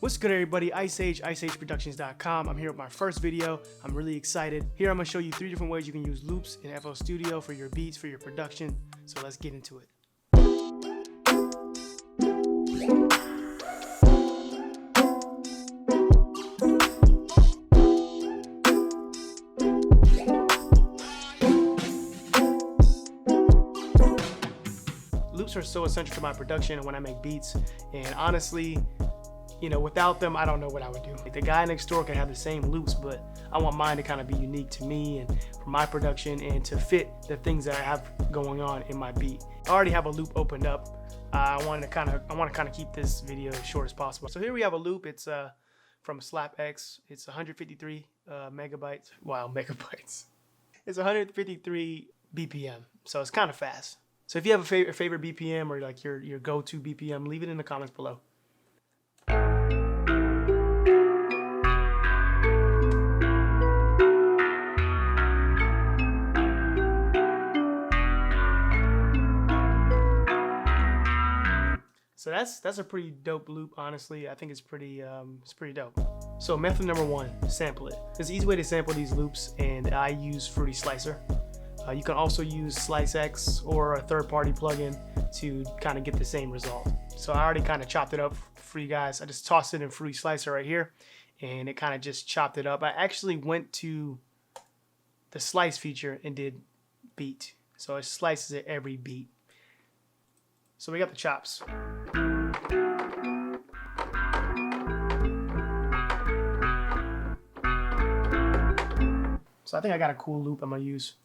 What's good, everybody? Ice Age, iceageproductions.com. I'm here with my first video. I'm really excited. Here I'm going to show you 3 different ways you can use loops in FL Studio for your beats, for your production. So let's get into it. Loops are so essential to my production and when I make beats, and honestly, you know, without them, I don't know what I would do. Like, the guy next door can have the same loops, but I want mine to kind of be unique to me and for my production and to fit the things that I have going on in my beat. I already have a loop opened up. I want to kind of keep this video as short as possible. So here we have a loop. It's from SlapX. It's 153 megabytes. Wow, megabytes. It's 153 BPM, so it's kind of fast. So if you have a favorite BPM or like your go-to BPM, leave it in the comments below. So that's a pretty dope loop, honestly. I think it's pretty dope. So method number 1, sample it. There's an easy way to sample these loops, and I use Fruity Slicer. You can also use SliceX or a third-party plugin to kind of get the same result. So I already kind of chopped it up for you guys. I just tossed it in Fruity Slicer right here, and it kind of just chopped it up. I actually went to the slice feature and did beat. So it slices it every beat. So we got the chops. So I think I got a cool loop I'm gonna use.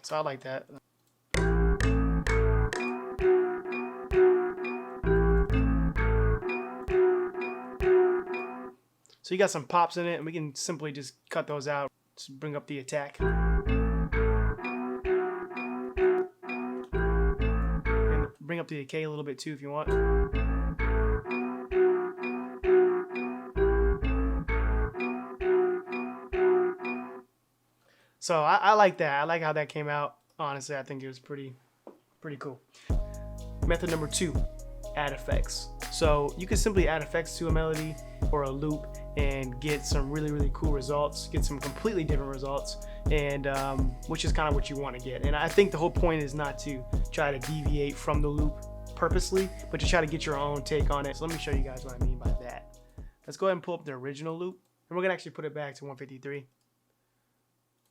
So I like that. So you got some pops in it, and we can simply just cut those out. Just bring up the attack. And bring up the decay a little bit too if you want. So I like that. I like how that came out. Honestly, I think it was pretty cool. Method number 2, add effects. So you can simply add effects to a melody or a loop and get some really cool results, get some completely different results, and which is kind of what you want to get. And I think the whole point is not to try to deviate from the loop purposely, but to try to get your own take on it. So let me show you guys what I mean by that. Let's go ahead and pull up the original loop, and we're gonna actually put it back to 153.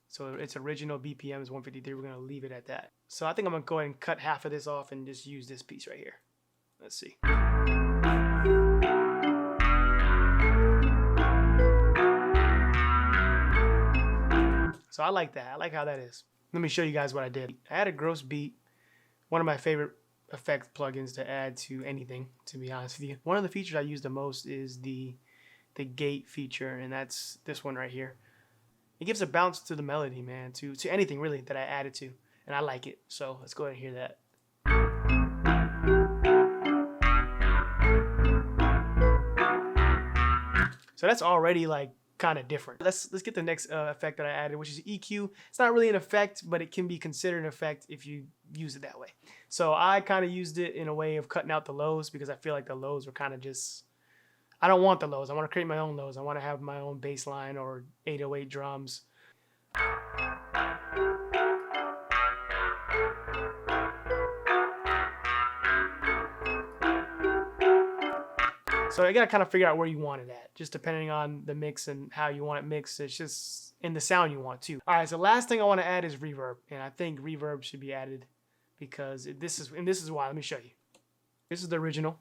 So its original BPM is 153. We're gonna leave it at that. So I think I'm gonna go ahead and cut half of this off and just use this piece right here. Let's see. So I like that. I like how that is. Let me show you guys what I did. I added gross beat, one of my favorite effect plugins to add to anything, to be honest with you. One of the features I use the most is the gate feature, and that's this one right here. It gives a bounce to the melody, man, to anything really that I added to, and I like it. So let's go ahead and hear that. So that's already like kind of different. Let's get the next effect that I added, which is EQ. It's not really an effect, but it can be considered an effect if you use it that way. So I kind of used it in a way of cutting out the lows because I feel like the lows were kind of just, I don't want the lows. I want to create my own lows. I want to have my own bass line or 808 drums. So you gotta kind of figure out where you want it at, just depending on the mix and how you want it mixed. It's just in the sound you want too. All right, so last thing I want to add is reverb, and I think reverb should be added because this is why. Let me show you. This is the original.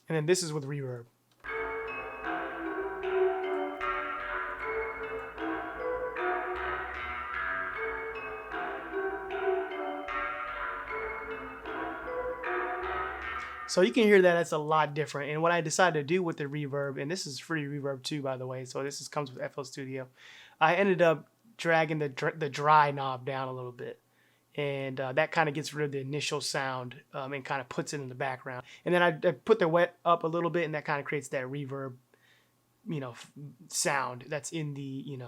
And then this is with reverb. So you can hear that it's a lot different. And what I decided to do with the reverb, and this is free reverb too, by the way, so this comes with FL Studio. I ended up dragging the dry knob down a little bit. And that kind of gets rid of the initial sound and kind of puts it in the background. And then I put the wet up a little bit, and that kind of creates that reverb sound that's in the,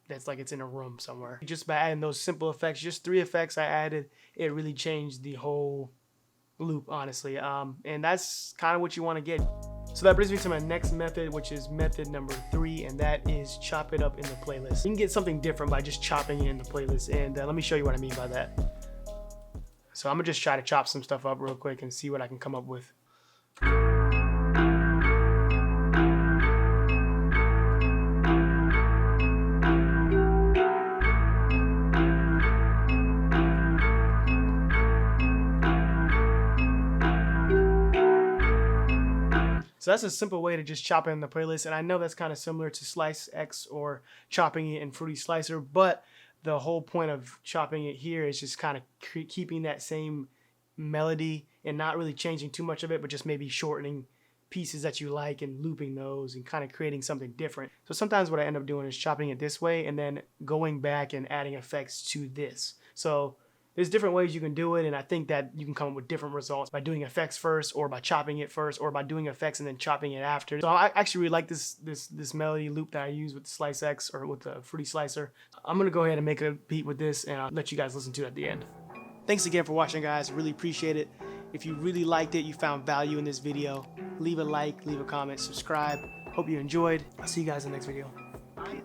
that's like it's in a room somewhere. Just by adding those simple effects, just 3 effects I added, it really changed the whole loop, honestly. And that's kind of what you want to get. So that brings me to my next method, which is method number 3, and that is chop it up in the playlist. You can get something different by just chopping it in the playlist, and let me show you what I mean by that. So I'm gonna just try to chop some stuff up real quick and see what I can come up with. So that's a simple way to just chop it in the playlist, and I know that's kind of similar to Slice X or chopping it in Fruity Slicer, but the whole point of chopping it here is just kind of keeping that same melody and not really changing too much of it, but just maybe shortening pieces that you like and looping those and kind of creating something different. So sometimes what I end up doing is chopping it this way and then going back and adding effects to this. So there's different ways you can do it, and I think that you can come up with different results by doing effects first, or by chopping it first, or by doing effects and then chopping it after. So I actually really like this melody loop that I use with the Slice X or with the Fruity Slicer. I'm gonna go ahead and make a beat with this, and I'll let you guys listen to it at the end. Thanks again for watching, guys. Really appreciate it. If you really liked it, you found value in this video, leave a like, leave a comment, subscribe. Hope you enjoyed. I'll see you guys in the next video. Peace.